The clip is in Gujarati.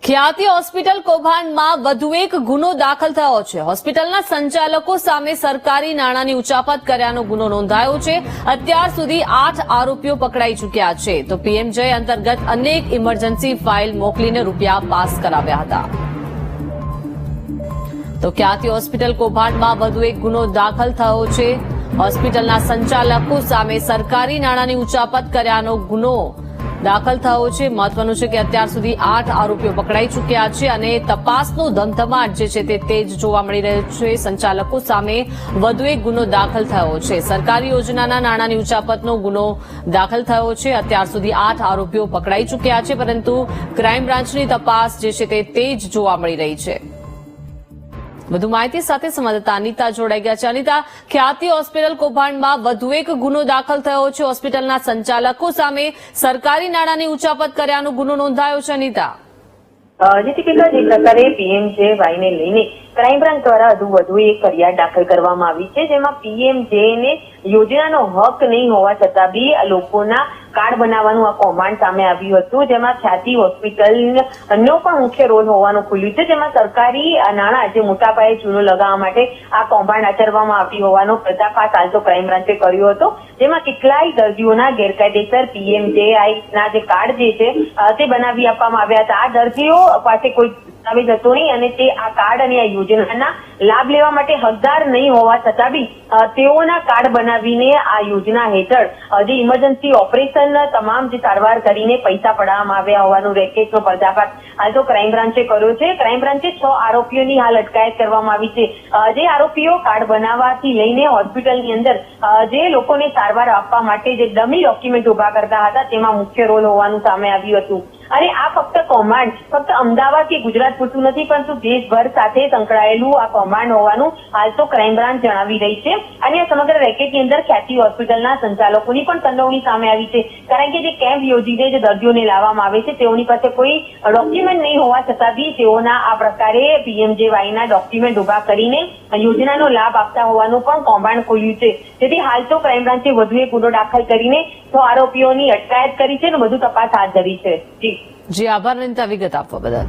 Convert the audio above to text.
ખ્યાતિ હોસ્પિટલ કૌભાંડમાં વધુ એક ગુનો દાખલ થયો છે। હોસ્પિટલના સંચાલકો સામે સરકારી નાણાંની ઉચાપત કર્યાનો ગુનો નોંધાયો છે। અત્યાર સુધી 8 આરોપીઓ પકડાઈ ચૂક્યા છે, તો પીએમજે અંતર્ગત અનેક ઇમરજન્સી ફાઇલ મોકલીને રૂપિયા પાસ કરાવ્યા હતા। તો ખ્યાતિ હોસ્પિટલ કૌભાંડમાં વધુ એક ગુનો દાખલ થયો છે। હોસ્પિટલના સંચાલકો સામે સરકારી નાણાંની ઉચાપત કર્યાનો ગુનો દાખલ થયો છે। મહત્વનું છે કે અત્યાર સુધી 8 આરોપીઓ પકડાઈ ચૂક્યા છે અને તપાસનો ધમધમાટ જે છે તે તેજ જોવા મળી રહ્યો છે। સંચાલકો સામે વધુ એક ગુનો દાખલ થયો છે। સરકારી યોજનાના નાણાંની ઉચાપતનો ગુનો દાખલ થયો છે। અત્યાર સુધી 8 આરોપીઓ પકડાઈ ચૂક્યા છે, પરંતુ ક્રાઇમ બ્રાન્ચની તપાસ જે છે તે તેજ જોવા મળી રહી છે। વધુ માહિતી સાથે સંવાદદાતા અનિતા જોડાઈ ગયા છે। અનિતા, ખ્યાતિ હોસ્પિટલ કૌભાંડમાં વધુ એક ગુનો દાખલ થયો છે। હોસ્પિટલના સંચાલકો સામે સરકારી નાણાંની ઉચાપત કર્યાનો ગુનો નોંધાયો છે। અનિતા, જેથી કેટલા જે પ્રકારે પીએમજેવાય ને લઈને ક્રાઇમ બ્રાન્ચ દ્વારા વધુ એક ફરિયાદ દાખલ કરવામાં આવી છે, જેમાં પીએમજે ને યોજનાનો હક નહીં હોવા છતાં બી લોકોના કાર્ડ બનાવવાનું આ કૌભાંડ સામે આવ્યું હતું, જેમાં ખ્યાતિ હોસ્પિટલનો પણ મુખ્ય રોલ હોવાનું ખુલ્યું છે। જેમાં સરકારી નાણાં જે મોટા પાયે ચૂનો લગાવવા માટે આ કૌભાંડ આચરવામાં આવતી હોવાનો પર્દાફાશ હાલ તો ક્રાઇમ બ્રાન્ચે કર્યો હતો, જેમાં કેટલાય દર્દીઓના ગેરકાયદેસર પીએમજેઆઈના જે કાર્ડ જે છે તે બનાવી આપવામાં આવ્યા હતા। આ દર્દીઓ પાસે કોઈ દસ્તાવેજ હતો નહીં અને તે આ કાર્ડ અને આ યોજનાના લાભ લેવા માટે હકદાર નહીં હોવા છતાં બી તેઓના કાર્ડ બનાવીને આ યોજના હેઠળ જે ઇમરજન્સી ઓપરેશન તમામ જે સારવાર કરીને પૈસા પડાવવામાં આવ્યા હોવાનો રેકેટનો પર્દાફાશ હાલ તો ક્રાઇમ બ્રાન્ચે કર્યો છે। ક્રાઇમ બ્રાન્ચે 6 આરોપીઓની હાલ અટકાયત કરવામાં આવી છે। જે આરોપીઓ કાર્ડ બનાવવાથી લઈને હોસ્પિટલની અંદર જે લોકોને સારવાર આપવા માટે જે ડમી ડોક્યુમેન્ટ ઉભા કરતા હતા તેમાં મુખ્ય રોલ હોવાનું સામે આવ્યું હતું। અને આ ફક્ત કૌભાંડ ફક્ત અમદાવાદ કે ગુજરાત પૂરતું નથી, પરંતુ દેશભર સાથે સંકળાયેલું આ કૌભાંડ હોવાનું હાલ તો ક્રાઇમ બ્રાન્ચ જણાવી રહી છે। અને આ સમગ્ર રેકેટની અંદર ખ્યાતિ હોસ્પિટલના સંચાલકોની પણ સંડોવણી સામે આવી છે, કારણ કે જે કેમ્પ યોજીને જે દર્દીઓને લાવવામાં આવે છે તેઓની પાસે કોઈ ડોક્યુમેન્ટ નહીં હોવા છતાં બી તેઓના આ પ્રકારે પીએમજેવાયના ડોક્યુમેન્ટ ઉભા કરીને યોજનાનો લાભ આપતા હોવાનું પણ કૌભાંડ ખોલ્યું છે। જેથી હાલ તો ક્રાઇમ બ્રાન્ચે વધુ એક ગુનો દાખલ કરીને 6 આરોપીઓની અટકાયત કરી છે અને વધુ તપાસ હાથ ધરી છે। જી આભાર અનિતા, વિગત આપવા બદલ।